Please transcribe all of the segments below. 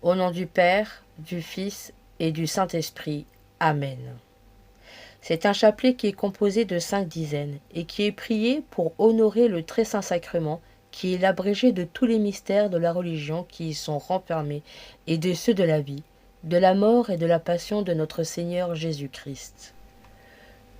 Au nom du Père, du Fils et du Saint-Esprit. Amen. C'est un chapelet qui est composé de 5 dizaines et qui est prié pour honorer le très saint sacrement qui est l'abrégé de tous les mystères de la religion qui y sont renfermés et de ceux de la vie, de la mort et de la passion de notre Seigneur Jésus-Christ.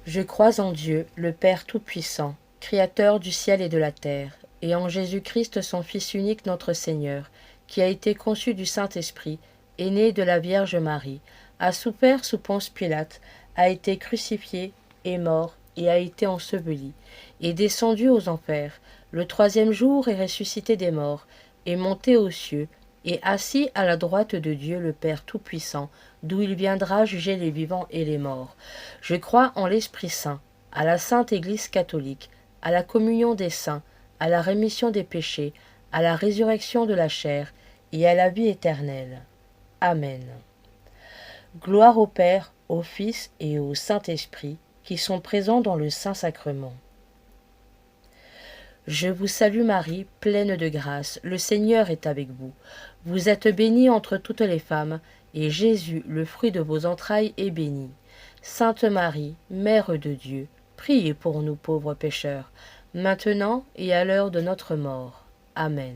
Je crois en Dieu, le Père Tout-Puissant, Créateur du ciel et de la terre, et en Jésus-Christ son Fils unique notre Seigneur, qui a été conçu du Saint-Esprit, est né de la Vierge Marie, a souffert sous Ponce Pilate, a été crucifié, est mort et a été enseveli, est descendu aux enfers, le troisième jour est ressuscité des morts, est monté aux cieux, et assis à la droite de Dieu le Père Tout-Puissant, d'où il viendra juger les vivants et les morts. Je crois en l'Esprit Saint, à la Sainte Église catholique, à la communion des saints, à la rémission des péchés, à la résurrection de la chair, et à la vie éternelle. Amen. Gloire au Père, au Fils et au Saint-Esprit, qui sont présents dans le Saint-Sacrement. Je vous salue Marie, pleine de grâce, le Seigneur est avec vous. Vous êtes bénie entre toutes les femmes, et Jésus, le fruit de vos entrailles, est béni. Sainte Marie, Mère de Dieu, priez pour nous pauvres pécheurs, maintenant et à l'heure de notre mort. Amen.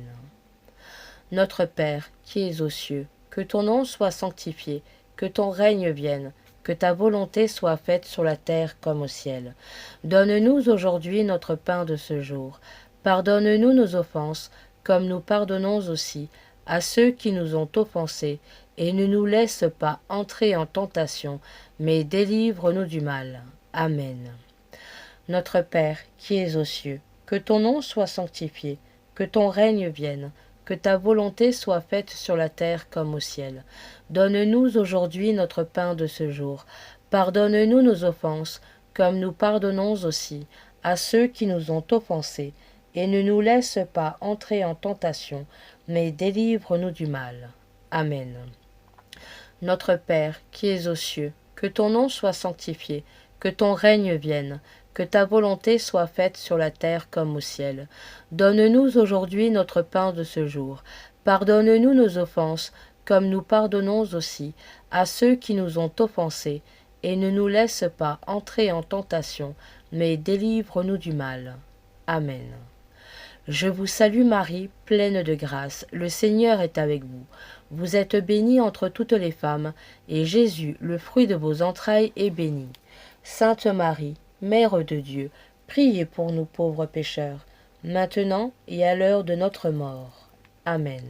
Notre Père, qui es aux cieux, que ton nom soit sanctifié, que ton règne vienne, que ta volonté soit faite sur la terre comme au ciel. Donne-nous aujourd'hui notre pain de ce jour. Pardonne-nous nos offenses, comme nous pardonnons aussi à ceux qui nous ont offensés, et ne nous laisse pas entrer en tentation, mais délivre-nous du mal. Amen. Notre Père, qui es aux cieux, que ton nom soit sanctifié, que ton règne vienne, que ta volonté soit faite sur la terre comme au ciel. Donne-nous aujourd'hui notre pain de ce jour. Pardonne-nous nos offenses, comme nous pardonnons aussi à ceux qui nous ont offensés, et ne nous laisse pas entrer en tentation, mais délivre-nous du mal. Amen. Notre Père, qui es aux cieux, que ton nom soit sanctifié, que ton règne vienne, que ta volonté soit faite sur la terre comme au ciel. Donne-nous aujourd'hui notre pain de ce jour. Pardonne-nous nos offenses, comme nous pardonnons aussi à ceux qui nous ont offensés, et ne nous laisse pas entrer en tentation, mais délivre-nous du mal. Amen. Je vous salue Marie, pleine de grâce, le Seigneur est avec vous. Vous êtes bénie entre toutes les femmes, et Jésus, le fruit de vos entrailles, est béni. Sainte Marie, Mère de Dieu, priez pour nous pauvres pécheurs, maintenant et à l'heure de notre mort. Amen.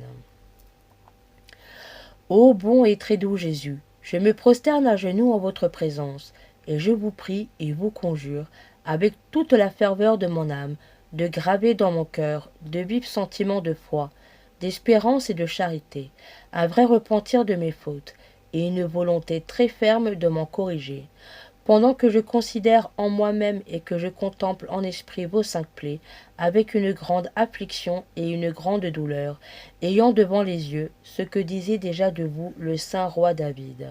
Ô bon et très doux Jésus, je me prosterne à genoux en votre présence, et je vous prie et vous conjure, avec toute la ferveur de mon âme, de graver dans mon cœur de vifs sentiments de foi, d'espérance et de charité, un vrai repentir de mes fautes, et une volonté très ferme de m'en corriger. Pendant que je considère en moi-même et que je contemple en esprit vos 5 plaies, avec une grande affliction et une grande douleur, ayant devant les yeux ce que disait déjà de vous le saint roi David.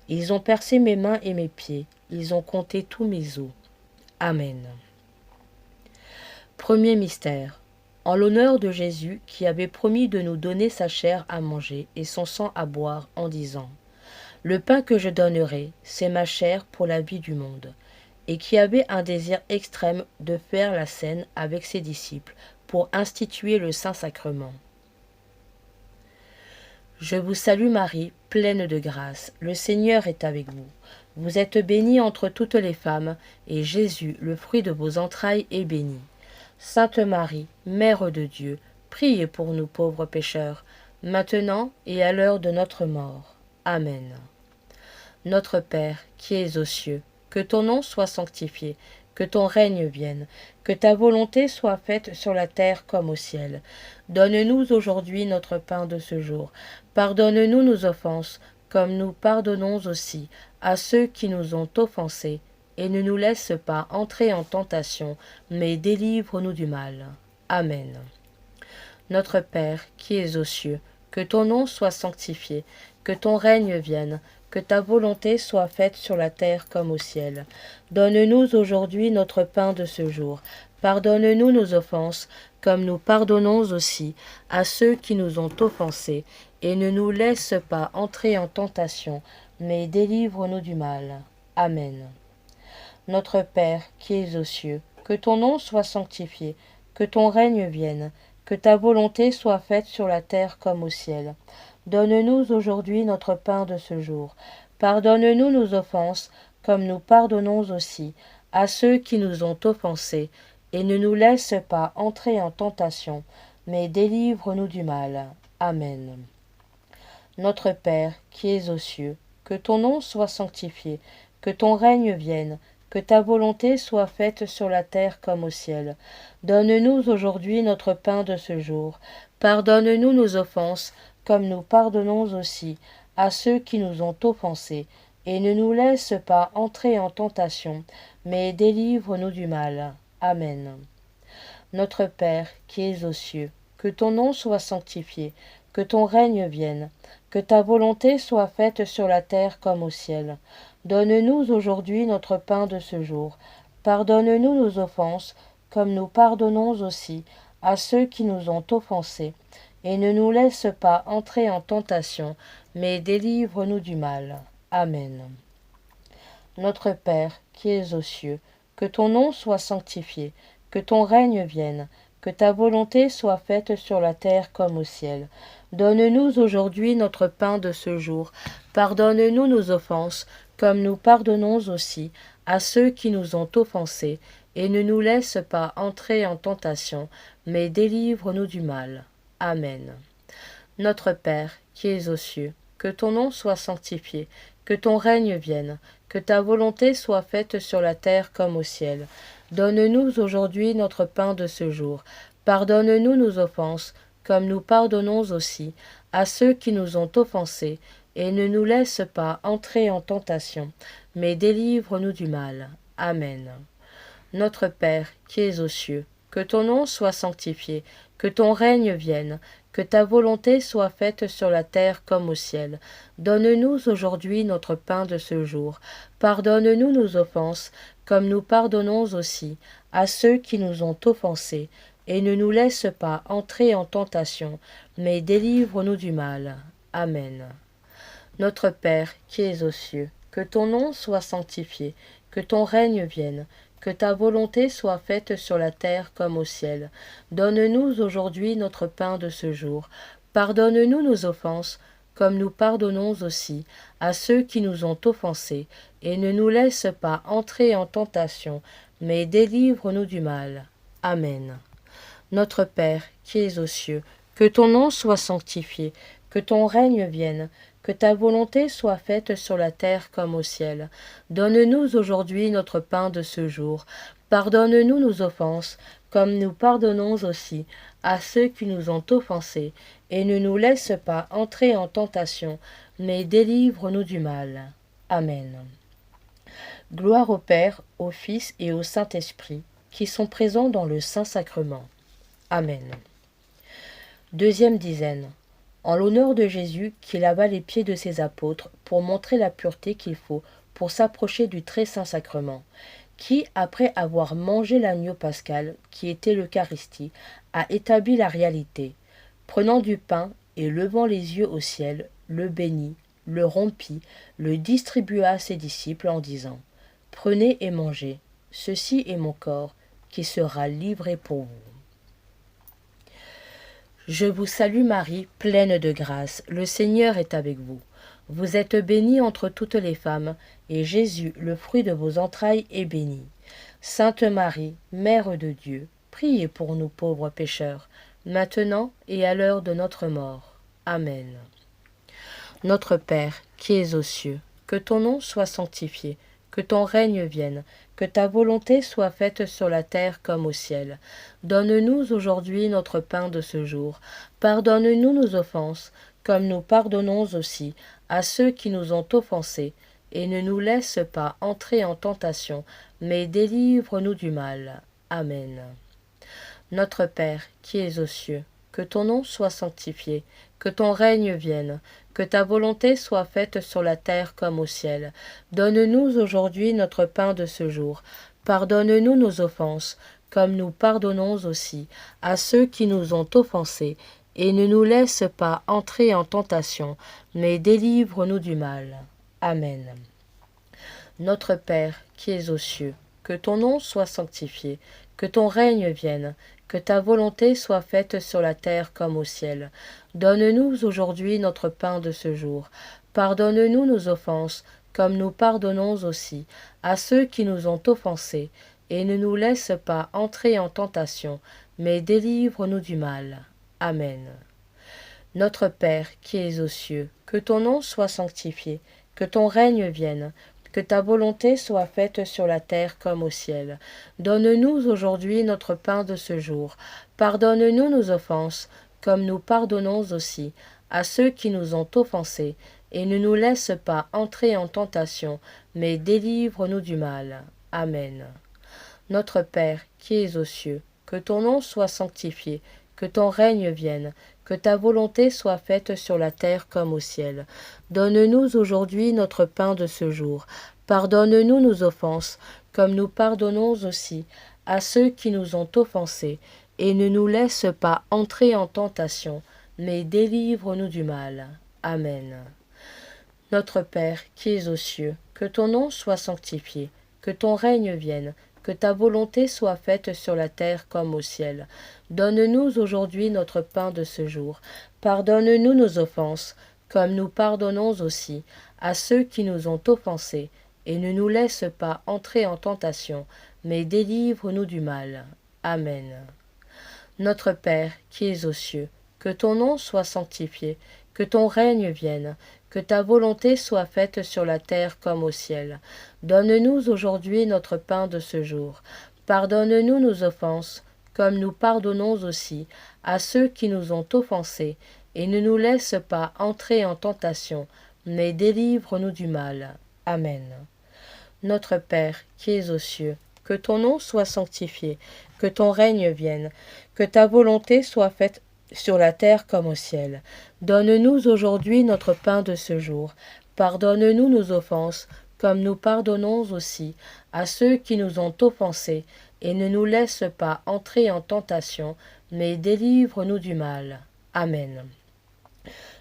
Ils ont percé mes mains et mes pieds, ils ont compté tous mes os. Amen. Premier mystère. En l'honneur de Jésus qui avait promis de nous donner sa chair à manger et son sang à boire en disant « Le pain que je donnerai, c'est ma chair pour la vie du monde », et qui avait un désir extrême de faire la scène avec ses disciples pour instituer le Saint-Sacrement. Je vous salue Marie, pleine de grâce, le Seigneur est avec vous. Vous êtes bénie entre toutes les femmes, et Jésus, le fruit de vos entrailles, est béni. Sainte Marie, Mère de Dieu, priez pour nous pauvres pécheurs, maintenant et à l'heure de notre mort. Amen. Notre Père, qui es aux cieux, que ton nom soit sanctifié, que ton règne vienne, que ta volonté soit faite sur la terre comme au ciel. Donne-nous aujourd'hui notre pain de ce jour. Pardonne-nous nos offenses, comme nous pardonnons aussi à ceux qui nous ont offensés, et ne nous laisse pas entrer en tentation, mais délivre-nous du mal. Amen. Notre Père, qui es aux cieux, que ton nom soit sanctifié, que ton règne vienne, que ta volonté soit faite sur la terre comme au ciel. Donne-nous aujourd'hui notre pain de ce jour. Pardonne-nous nos offenses, comme nous pardonnons aussi à ceux qui nous ont offensés, et ne nous laisse pas entrer en tentation, mais délivre-nous du mal. Amen. Notre Père, qui es aux cieux, que ton nom soit sanctifié, que ton règne vienne, que ta volonté soit faite sur la terre comme au ciel. Donne-nous aujourd'hui notre pain de ce jour. Pardonne-nous nos offenses, comme nous pardonnons aussi à ceux qui nous ont offensés, et ne nous laisse pas entrer en tentation, mais délivre-nous du mal. Amen. Notre Père, qui es aux cieux, que ton nom soit sanctifié, que ton règne vienne, que ta volonté soit faite sur la terre comme au ciel. Donne-nous aujourd'hui notre pain de ce jour. Pardonne-nous nos offenses, comme nous pardonnons aussi à ceux qui nous ont offensés, et ne nous laisse pas entrer en tentation, mais délivre-nous du mal. Amen. Notre Père, qui es aux cieux, que ton nom soit sanctifié, que ton règne vienne, que ta volonté soit faite sur la terre comme au ciel. Donne-nous aujourd'hui notre pain de ce jour. Pardonne-nous nos offenses, comme nous pardonnons aussi à ceux qui nous ont offensés, et ne nous laisse pas entrer en tentation, mais délivre-nous du mal. Amen. Notre Père, qui es aux cieux, que ton nom soit sanctifié, que ton règne vienne, que ta volonté soit faite sur la terre comme au ciel. Donne-nous aujourd'hui notre pain de ce jour. Pardonne-nous nos offenses, comme nous pardonnons aussi à ceux qui nous ont offensés, et ne nous laisse pas entrer en tentation, mais délivre-nous du mal. Amen. Notre Père, qui es aux cieux, que ton nom soit sanctifié, que ton règne vienne, que ta volonté soit faite sur la terre comme au ciel. Donne-nous aujourd'hui notre pain de ce jour. Pardonne-nous nos offenses, comme nous pardonnons aussi à ceux qui nous ont offensés, et ne nous laisse pas entrer en tentation, mais délivre-nous du mal. Amen. Notre Père, qui es aux cieux, que ton nom soit sanctifié, que ton règne vienne, que ta volonté soit faite sur la terre comme au ciel. Donne-nous aujourd'hui notre pain de ce jour. Pardonne-nous nos offenses, comme nous pardonnons aussi à ceux qui nous ont offensés, et ne nous laisse pas entrer en tentation, mais délivre-nous du mal. Amen. Notre Père, qui es aux cieux, que ton nom soit sanctifié, que ton règne vienne, que ta volonté soit faite sur la terre comme au ciel. Donne-nous aujourd'hui notre pain de ce jour. Pardonne-nous nos offenses, comme nous pardonnons aussi à ceux qui nous ont offensés, et ne nous laisse pas entrer en tentation, mais délivre-nous du mal. Amen. Notre Père, qui es aux cieux, que ton nom soit sanctifié, que ton règne vienne, que ta volonté soit faite sur la terre comme au ciel. Donne-nous aujourd'hui notre pain de ce jour. Pardonne-nous nos offenses, comme nous pardonnons aussi à ceux qui nous ont offensés, et ne nous laisse pas entrer en tentation, mais délivre-nous du mal. Amen. Gloire au Père, au Fils et au Saint-Esprit, qui sont présents dans le Saint-Sacrement. Amen. Deuxième dizaine. En l'honneur de Jésus qui lava les pieds de ses apôtres pour montrer la pureté qu'il faut pour s'approcher du très saint sacrement, qui, après avoir mangé l'agneau pascal, qui était l'Eucharistie, a établi la réalité. Prenant du pain et levant les yeux au ciel, le bénit, le rompit, le distribua à ses disciples en disant : « Prenez et mangez, ceci est mon corps, qui sera livré pour vous. » Je vous salue Marie, pleine de grâce, le Seigneur est avec vous. Vous êtes bénie entre toutes les femmes, et Jésus, le fruit de vos entrailles, est béni. Sainte Marie, Mère de Dieu, priez pour nous pauvres pécheurs, maintenant et à l'heure de notre mort. Amen. Notre Père, qui es aux cieux, que ton nom soit sanctifié, que ton règne vienne, que ta volonté soit faite sur la terre comme au ciel. Donne-nous aujourd'hui notre pain de ce jour. Pardonne-nous nos offenses, comme nous pardonnons aussi à ceux qui nous ont offensés, et ne nous laisse pas entrer en tentation, mais délivre-nous du mal. Amen. Notre Père, qui es aux cieux, que ton nom soit sanctifié, que ton règne vienne, que ta volonté soit faite sur la terre comme au ciel. Donne-nous aujourd'hui notre pain de ce jour. Pardonne-nous nos offenses, comme nous pardonnons aussi à ceux qui nous ont offensés, et ne nous laisse pas entrer en tentation, mais délivre-nous du mal. Amen. Notre Père, qui es aux cieux, que ton nom soit sanctifié, que ton règne vienne, que ta volonté soit faite sur la terre comme au ciel. Donne-nous aujourd'hui notre pain de ce jour. Pardonne-nous nos offenses, comme nous pardonnons aussi à ceux qui nous ont offensés, et ne nous laisse pas entrer en tentation, mais délivre-nous du mal. Amen. Notre Père, qui es aux cieux, que ton nom soit sanctifié, que ton règne vienne, que ta volonté soit faite sur la terre comme au ciel. Donne-nous aujourd'hui notre pain de ce jour. Pardonne-nous nos offenses, comme nous pardonnons aussi à ceux qui nous ont offensés, et ne nous laisse pas entrer en tentation, mais délivre-nous du mal. Amen. Notre Père, qui es aux cieux, que ton nom soit sanctifié, que ton règne vienne, que ta volonté soit faite sur la terre comme au ciel. Donne-nous aujourd'hui notre pain de ce jour. Pardonne-nous nos offenses, comme nous pardonnons aussi à ceux qui nous ont offensés, et ne nous laisse pas entrer en tentation, mais délivre-nous du mal. Amen. Notre Père, qui es aux cieux, que ton nom soit sanctifié, que ton règne vienne, que ta volonté soit faite sur la terre comme au ciel. Donne-nous aujourd'hui notre pain de ce jour. Pardonne-nous nos offenses, comme nous pardonnons aussi à ceux qui nous ont offensés, et ne nous laisse pas entrer en tentation, mais délivre-nous du mal. Amen. Notre Père, qui es aux cieux, que ton nom soit sanctifié, que ton règne vienne, que ta volonté soit faite sur la terre comme au ciel. Donne-nous aujourd'hui notre pain de ce jour. Pardonne-nous nos offenses, comme nous pardonnons aussi à ceux qui nous ont offensés, et ne nous laisse pas entrer en tentation, mais délivre-nous du mal. Amen. Notre Père, qui es aux cieux, que ton nom soit sanctifié, que ton règne vienne, que ta volonté soit faite sur la terre comme au ciel. Donne-nous aujourd'hui notre pain de ce jour. Pardonne-nous nos offenses, comme nous pardonnons aussi à ceux qui nous ont offensés, et ne nous laisse pas entrer en tentation, mais délivre-nous du mal. Amen.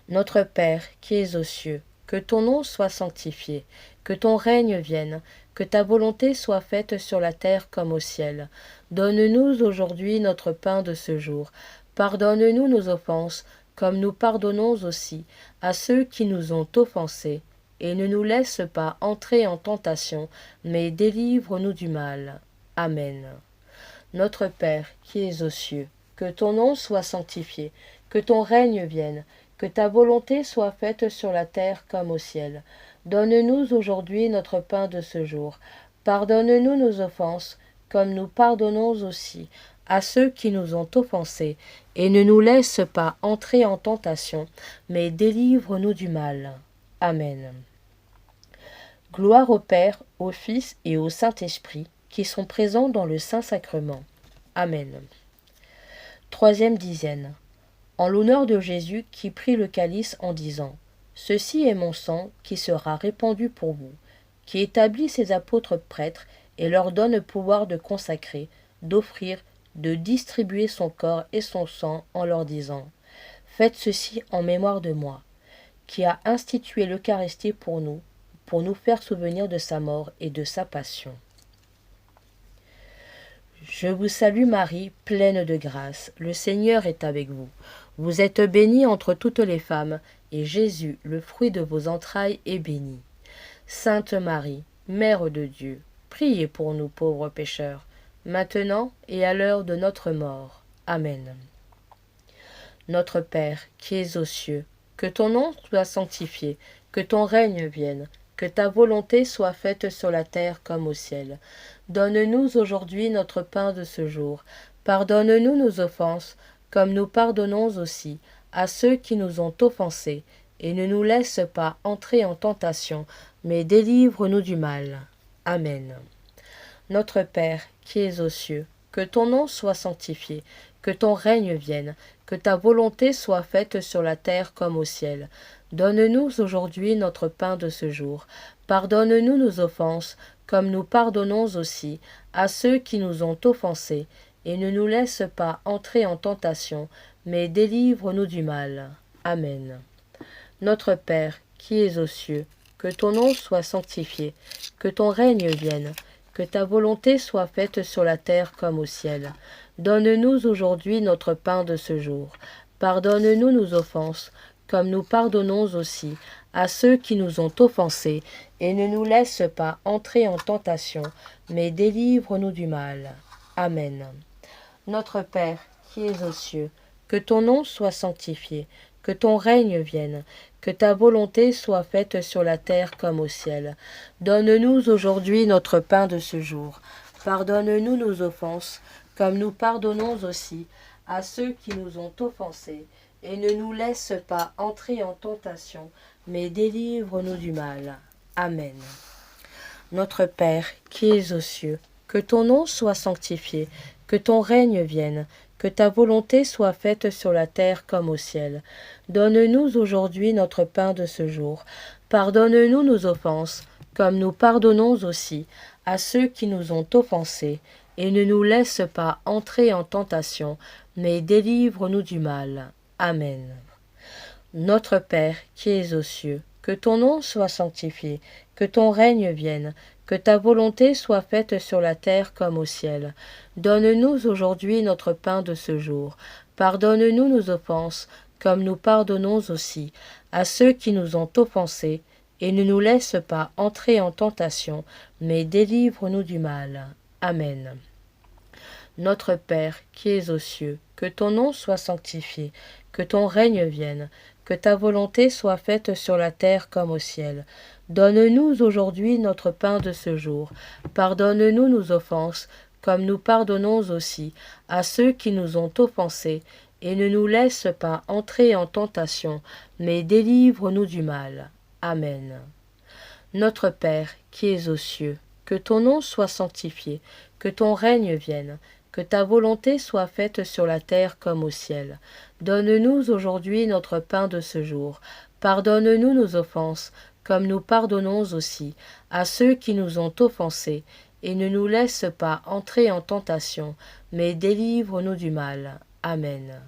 Notre Père, qui es aux cieux, que ton nom soit sanctifié, que ton règne vienne, que ta volonté soit faite sur la terre comme au ciel. Donne-nous aujourd'hui notre pain de ce jour. Pardonne-nous nos offenses, comme nous pardonnons aussi à ceux qui nous ont offensés, et ne nous laisse pas entrer en tentation, mais délivre-nous du mal. Amen. Notre Père, qui es aux cieux, que ton nom soit sanctifié, que ton règne vienne, que ta volonté soit faite sur la terre comme au ciel. Donne-nous aujourd'hui notre pain de ce jour. Pardonne-nous nos offenses, comme nous pardonnons aussi à ceux qui nous ont offensés, et ne nous laisse pas entrer en tentation, mais délivre-nous du mal. Amen. Gloire au Père, au Fils et au Saint-Esprit, qui sont présents dans le Saint-Sacrement. Amen. Troisième dizaine. En l'honneur de Jésus qui prit le calice en disant « Ceci est mon sang qui sera répandu pour vous », qui établit ses apôtres prêtres et leur donne le pouvoir de consacrer, d'offrir, de distribuer son corps et son sang en leur disant « Faites ceci en mémoire de moi », qui a institué l'Eucharistie pour nous faire souvenir de sa mort et de sa passion. Je vous salue Marie, pleine de grâce, le Seigneur est avec vous. Vous êtes bénie entre toutes les femmes, et Jésus, le fruit de vos entrailles, est béni. Sainte Marie, Mère de Dieu, priez pour nous pauvres pécheurs, maintenant et à l'heure de notre mort. Amen. Notre Père, qui es aux cieux, que ton nom soit sanctifié, que ton règne vienne, que ta volonté soit faite sur la terre comme au ciel. Donne-nous aujourd'hui notre pain de ce jour. Pardonne-nous nos offenses, comme nous pardonnons aussi à ceux qui nous ont offensés, et ne nous laisse pas entrer en tentation, mais délivre-nous du mal. Amen. Notre Père, qui es aux cieux, que ton nom soit sanctifié, que ton règne vienne, que ta volonté soit faite sur la terre comme au ciel. Donne-nous aujourd'hui notre pain de ce jour. Pardonne-nous nos offenses, comme nous pardonnons aussi à ceux qui nous ont offensés, et ne nous laisse pas entrer en tentation, mais délivre-nous du mal. Amen. Notre Père, qui es aux cieux, que ton nom soit sanctifié, que ton règne vienne, que ta volonté soit faite sur la terre comme au ciel. Donne-nous aujourd'hui notre pain de ce jour. Pardonne-nous nos offenses, comme nous pardonnons aussi à ceux qui nous ont offensés, et ne nous laisse pas entrer en tentation, mais délivre-nous du mal. Amen. Notre Père, qui es aux cieux, que ton nom soit sanctifié, que ton règne vienne, que ta volonté soit faite sur la terre comme au ciel. Donne-nous aujourd'hui notre pain de ce jour. Pardonne-nous nos offenses, comme nous pardonnons aussi à ceux qui nous ont offensés, et ne nous laisse pas entrer en tentation, mais délivre-nous du mal. Amen. Notre Père, qui es aux cieux, que ton nom soit sanctifié, que ton règne vienne, que ta volonté soit faite sur la terre comme au ciel. Donne-nous aujourd'hui notre pain de ce jour. Pardonne-nous nos offenses, comme nous pardonnons aussi à ceux qui nous ont offensés, et ne nous laisse pas entrer en tentation, mais délivre-nous du mal. Amen. Notre Père, qui es aux cieux, que ton nom soit sanctifié, que ton règne vienne, que ta volonté soit faite sur la terre comme au ciel. Donne-nous aujourd'hui notre pain de ce jour. Pardonne-nous nos offenses, comme nous pardonnons aussi à ceux qui nous ont offensés, et ne nous laisse pas entrer en tentation, mais délivre-nous du mal. Amen. Notre Père, qui es aux cieux, que ton nom soit sanctifié, que ton règne vienne, que ta volonté soit faite sur la terre comme au ciel. Donne-nous aujourd'hui notre pain de ce jour. Pardonne-nous nos offenses, comme nous pardonnons aussi à ceux qui nous ont offensés, et ne nous laisse pas entrer en tentation, mais délivre-nous du mal. Amen. Notre Père, qui es aux cieux, que ton nom soit sanctifié, que ton règne vienne, que ta volonté soit faite sur la terre comme au ciel. Donne-nous aujourd'hui notre pain de ce jour. Pardonne-nous nos offenses, comme nous pardonnons aussi à ceux qui nous ont offensés, et ne nous laisse pas entrer en tentation, mais délivre-nous du mal. Amen.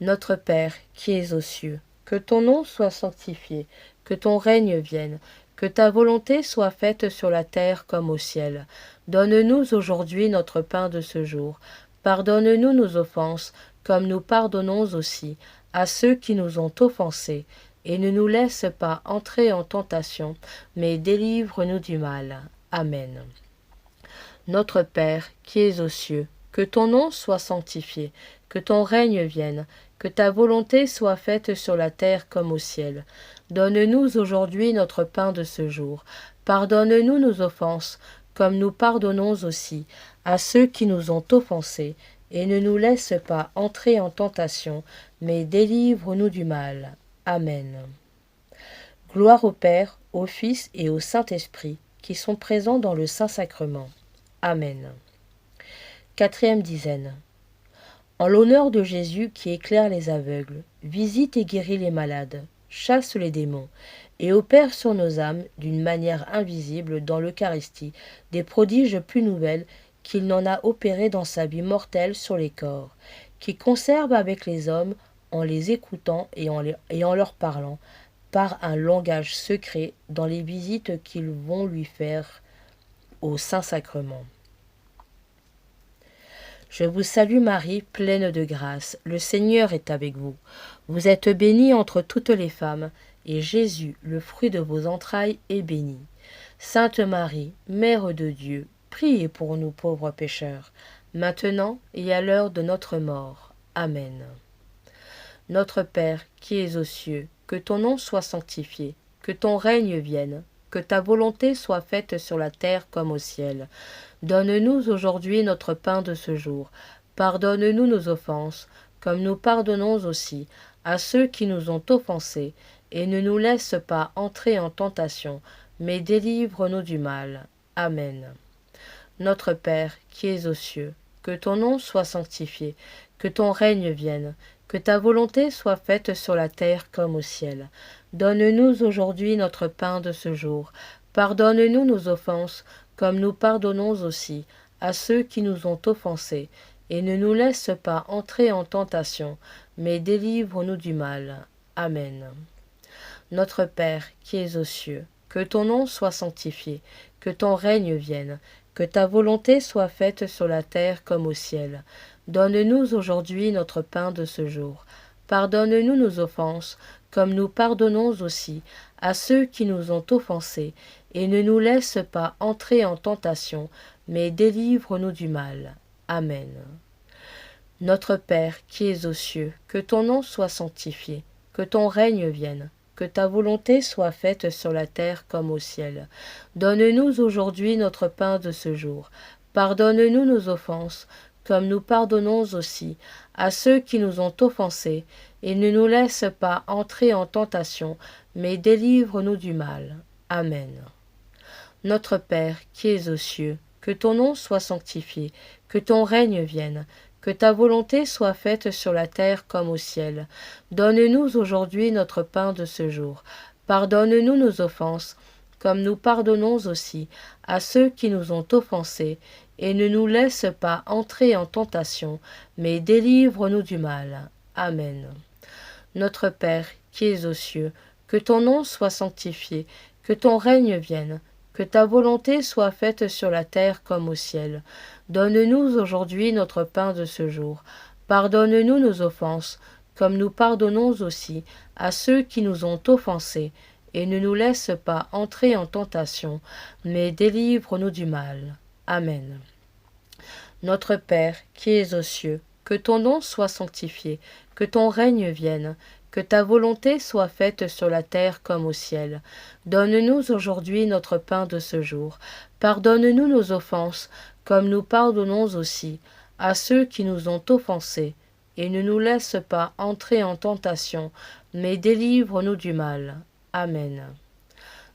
Notre Père, qui es aux cieux, que ton nom soit sanctifié, que ton règne vienne, que ta volonté soit faite sur la terre comme au ciel. Donne-nous aujourd'hui notre pain de ce jour. Pardonne-nous nos offenses, comme nous pardonnons aussi à ceux qui nous ont offensés, et ne nous laisse pas entrer en tentation, mais délivre-nous du mal. Amen. Notre Père, qui es aux cieux, que ton nom soit sanctifié, que ton règne vienne, que ta volonté soit faite sur la terre comme au ciel. Donne-nous aujourd'hui notre pain de ce jour. Pardonne-nous nos offenses, comme nous pardonnons aussi à ceux qui nous ont offensés, et ne nous laisse pas entrer en tentation, mais délivre-nous du mal. Amen. Gloire au Père, au Fils et au Saint-Esprit, qui sont présents dans le Saint-Sacrement. Amen. Quatrième dizaine. En l'honneur de Jésus qui éclaire les aveugles, visite et guérit les malades, chasse les démons, et opère sur nos âmes, d'une manière invisible dans l'Eucharistie, des prodiges plus nouvelles qu'il n'en a opérés dans sa vie mortelle sur les corps, qui conserve avec les hommes, en les écoutant et en leur parlant, par un langage secret dans les visites qu'ils vont lui faire au Saint-Sacrement. Je vous salue Marie, pleine de grâce, le Seigneur est avec vous. Vous êtes bénie entre toutes les femmes, et Jésus, le fruit de vos entrailles, est béni. Sainte Marie, Mère de Dieu, priez pour nous pauvres pécheurs, maintenant et à l'heure de notre mort. Amen. Notre Père, qui es aux cieux, que ton nom soit sanctifié, que ton règne vienne, que ta volonté soit faite sur la terre comme au ciel. Donne-nous aujourd'hui notre pain de ce jour. Pardonne-nous nos offenses, comme nous pardonnons aussi à ceux qui nous ont offensés, et ne nous laisse pas entrer en tentation, mais délivre-nous du mal. Amen. Notre Père, qui es aux cieux, que ton nom soit sanctifié, que ton règne vienne, que ta volonté soit faite sur la terre comme au ciel. Donne-nous aujourd'hui notre pain de ce jour. Pardonne-nous nos offenses, comme nous pardonnons aussi à ceux qui nous ont offensés, et ne nous laisse pas entrer en tentation, mais délivre-nous du mal. Amen. Notre Père qui es aux cieux, que ton nom soit sanctifié, que ton règne vienne, que ta volonté soit faite sur la terre comme au ciel. Donne-nous aujourd'hui notre pain de ce jour. Pardonne-nous nos offenses, comme nous pardonnons aussi à ceux qui nous ont offensés, et ne nous laisse pas entrer en tentation, mais délivre-nous du mal. Amen. Notre Père qui es aux cieux, que ton nom soit sanctifié, que ton règne vienne, que ta volonté soit faite sur la terre comme au ciel. Donne-nous aujourd'hui notre pain de ce jour. Pardonne-nous nos offenses, comme nous pardonnons aussi à ceux qui nous ont offensés, et ne nous laisse pas entrer en tentation, mais délivre-nous du mal. Amen. Notre Père qui es aux cieux, que ton nom soit sanctifié, que ton règne vienne, que ta volonté soit faite sur la terre comme au ciel. Donne-nous aujourd'hui notre pain de ce jour. Pardonne-nous nos offenses, comme nous pardonnons aussi à ceux qui nous ont offensés, et ne nous laisse pas entrer en tentation, mais délivre-nous du mal. Amen. Notre Père qui es aux cieux, que ton nom soit sanctifié, que ton règne vienne, que ta volonté soit faite sur la terre comme au ciel. Donne-nous aujourd'hui notre pain de ce jour. Pardonne-nous nos offenses, comme nous pardonnons aussi à ceux qui nous ont offensés, et ne nous laisse pas entrer en tentation, mais délivre-nous du mal. Amen. Notre Père qui es aux cieux, que ton nom soit sanctifié, que ton règne vienne, que ta volonté soit faite sur la terre comme au ciel. Donne-nous aujourd'hui notre pain de ce jour. Pardonne-nous nos offenses, comme nous pardonnons aussi à ceux qui nous ont offensés, et ne nous laisse pas entrer en tentation, mais délivre-nous du mal. Amen.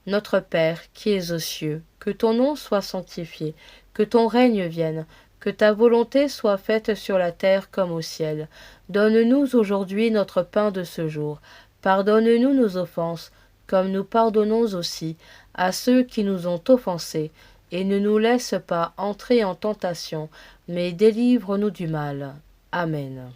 Notre Père qui es aux cieux, que ton nom soit sanctifié, que ton règne vienne, que ta volonté soit faite sur la terre comme au ciel. Donne-nous aujourd'hui notre pain de ce jour. Pardonne-nous nos offenses, comme nous pardonnons aussi à ceux qui nous ont offensés, et ne nous laisse pas entrer en tentation, mais délivre-nous du mal. Amen.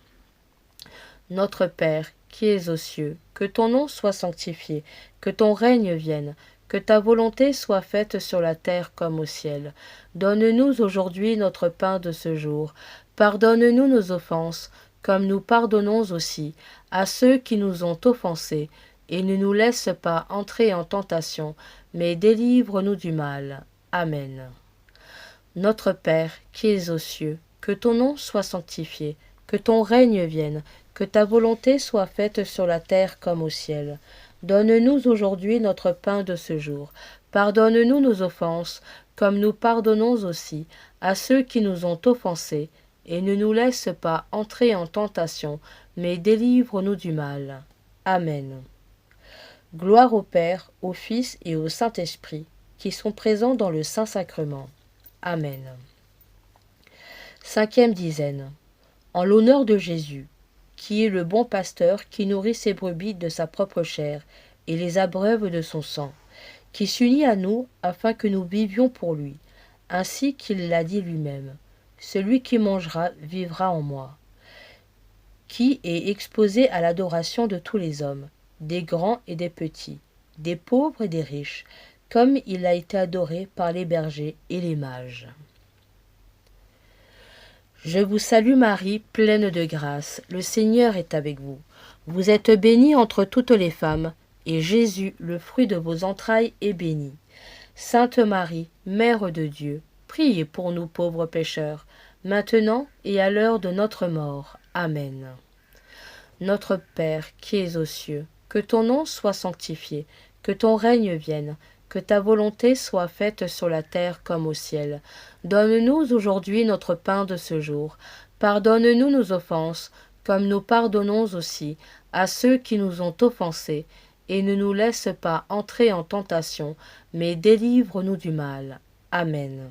Notre Père, qui es aux cieux, que ton nom soit sanctifié, que ton règne vienne, que ta volonté soit faite sur la terre comme au ciel. Donne-nous aujourd'hui notre pain de ce jour. Pardonne-nous nos offenses, comme nous pardonnons aussi à ceux qui nous ont offensés, et ne nous laisse pas entrer en tentation, mais délivre-nous du mal. Amen. Notre Père, qui es aux cieux, que ton nom soit sanctifié, que ton règne vienne, que ta volonté soit faite sur la terre comme au ciel. Donne-nous aujourd'hui notre pain de ce jour. Pardonne-nous nos offenses, comme nous pardonnons aussi à ceux qui nous ont offensés, et ne nous laisse pas entrer en tentation, mais délivre-nous du mal. Amen. Gloire au Père, au Fils et au Saint-Esprit, qui sont présents dans le Saint-Sacrement. Amen. Cinquième dizaine. En l'honneur de Jésus, qui est le bon pasteur qui nourrit ses brebis de sa propre chair et les abreuve de son sang, qui s'unit à nous afin que nous vivions pour lui, ainsi qu'il l'a dit lui-même. Celui qui mangera vivra en moi, qui est exposé à l'adoration de tous les hommes, des grands et des petits, des pauvres et des riches, comme il a été adoré par les bergers et les mages. Je vous salue Marie, pleine de grâce, le Seigneur est avec vous. Vous êtes bénie entre toutes les femmes, et Jésus, le fruit de vos entrailles, est béni. Sainte Marie, Mère de Dieu, priez pour nous pauvres pécheurs, maintenant et à l'heure de notre mort. Amen. Notre Père qui es aux cieux, que ton nom soit sanctifié, que ton règne vienne, que ta volonté soit faite sur la terre comme au ciel. Donne-nous aujourd'hui notre pain de ce jour. Pardonne-nous nos offenses, comme nous pardonnons aussi à ceux qui nous ont offensés, et ne nous laisse pas entrer en tentation, mais délivre-nous du mal. Amen.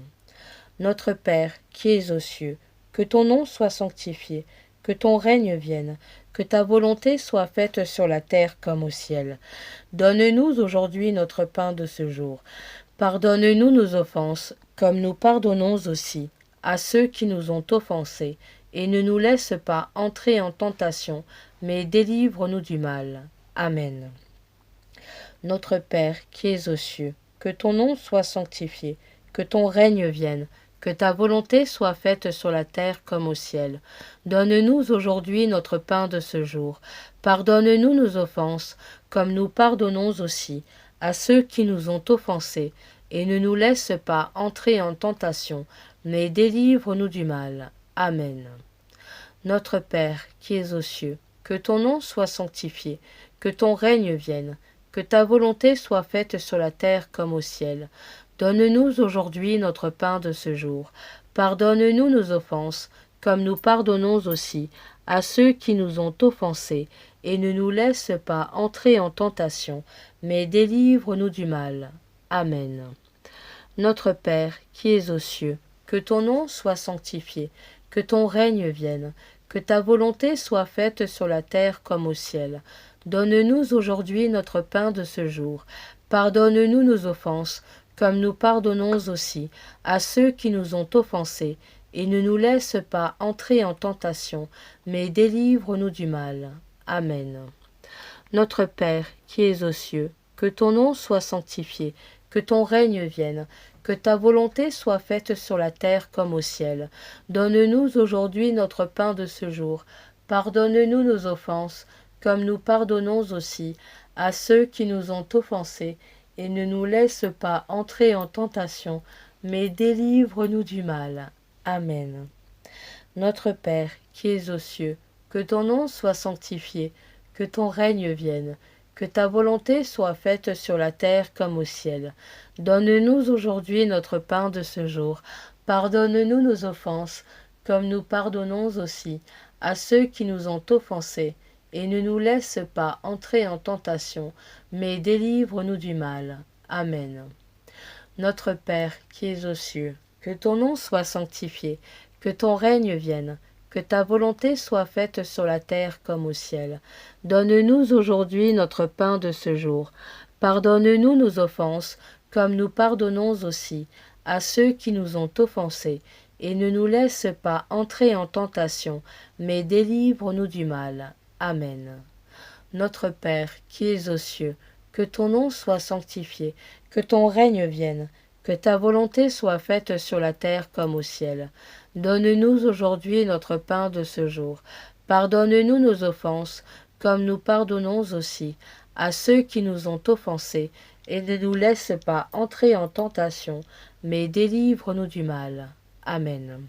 Notre Père, qui es aux cieux, que ton nom soit sanctifié, que ton règne vienne, que ta volonté soit faite sur la terre comme au ciel. Donne-nous aujourd'hui notre pain de ce jour. Pardonne-nous nos offenses, comme nous pardonnons aussi à ceux qui nous ont offensés, et ne nous laisse pas entrer en tentation, mais délivre-nous du mal. Amen. Notre Père qui es aux cieux, que ton nom soit sanctifié, que ton règne vienne, que ta volonté soit faite sur la terre comme au ciel. Donne-nous aujourd'hui notre pain de ce jour. Pardonne-nous nos offenses, comme nous pardonnons aussi à ceux qui nous ont offensés, et ne nous laisse pas entrer en tentation, mais délivre-nous du mal. Amen. Notre Père qui es aux cieux, que ton nom soit sanctifié, que ton règne vienne, que ta volonté soit faite sur la terre comme au ciel. Donne-nous aujourd'hui notre pain de ce jour. Pardonne-nous nos offenses, comme nous pardonnons aussi à ceux qui nous ont offensés, et ne nous laisse pas entrer en tentation, mais délivre-nous du mal. Amen. Notre Père qui es aux cieux, que ton nom soit sanctifié, que ton règne vienne, que ta volonté soit faite sur la terre comme au ciel. Donne-nous aujourd'hui notre pain de ce jour. Pardonne-nous nos offenses, comme nous pardonnons aussi à ceux qui nous ont offensés, et ne nous laisse pas entrer en tentation, mais délivre-nous du mal. Amen. Notre Père qui es aux cieux, que ton nom soit sanctifié, que ton règne vienne, que ta volonté soit faite sur la terre comme au ciel. Donne-nous aujourd'hui notre pain de ce jour. Pardonne-nous nos offenses, comme nous pardonnons aussi à ceux qui nous ont offensés, et ne nous laisse pas entrer en tentation, mais délivre-nous du mal. Amen. Notre Père qui es aux cieux, que ton nom soit sanctifié, que ton règne vienne, que ta volonté soit faite sur la terre comme au ciel. Donne-nous aujourd'hui notre pain de ce jour. Pardonne-nous nos offenses, comme nous pardonnons aussi à ceux qui nous ont offensés, et ne nous laisse pas entrer en tentation, mais délivre-nous du mal. Amen. Notre Père qui es aux cieux, que ton nom soit sanctifié, que ton règne vienne, que ta volonté soit faite sur la terre comme au ciel. Donne-nous aujourd'hui notre pain de ce jour. Pardonne-nous nos offenses, comme nous pardonnons aussi à ceux qui nous ont offensés, et ne nous laisse pas entrer en tentation, mais délivre-nous du mal. Amen. Notre Père qui es aux cieux, que ton nom soit sanctifié, que ton règne vienne, que ta volonté soit faite sur la terre comme au ciel. Donne-nous aujourd'hui notre pain de ce jour. Pardonne-nous nos offenses, comme nous pardonnons aussi à ceux qui nous ont offensés, et ne nous laisse pas entrer en tentation, mais délivre-nous du mal. Amen.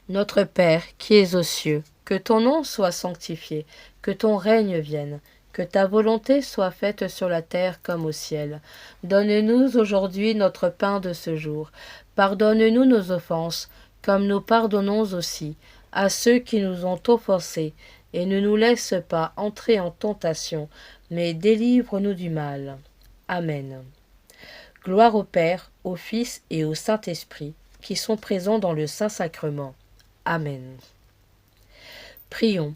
Notre Père qui es aux cieux, que ton nom soit sanctifié, que ton règne vienne, que ta volonté soit faite sur la terre comme au ciel. Donne-nous aujourd'hui notre pain de ce jour. Pardonne-nous nos offenses, comme nous pardonnons aussi à ceux qui nous ont offensés, et ne nous laisse pas entrer en tentation, mais délivre-nous du mal. Amen. Gloire au Père, au Fils et au Saint-Esprit, qui sont présents dans le Saint-Sacrement. Amen. Prions.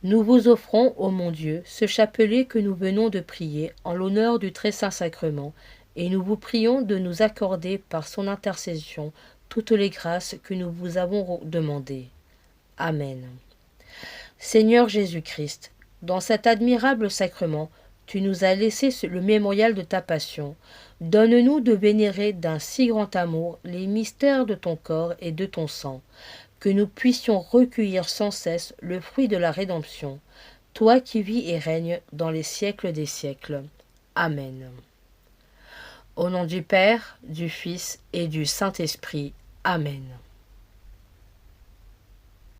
Nous vous offrons, ô mon Dieu, ce chapelet que nous venons de prier en l'honneur du très saint sacrement, et nous vous prions de nous accorder par son intercession toutes les grâces que nous vous avons demandées. Amen. Seigneur Jésus-Christ, dans cet admirable sacrement, tu nous as laissé le mémorial de ta passion. Donne-nous de vénérer d'un si grand amour les mystères de ton corps et de ton sang, que nous puissions recueillir sans cesse le fruit de la rédemption, toi qui vis et règnes dans les siècles des siècles. Amen. Au nom du Père, du Fils et du Saint-Esprit. Amen.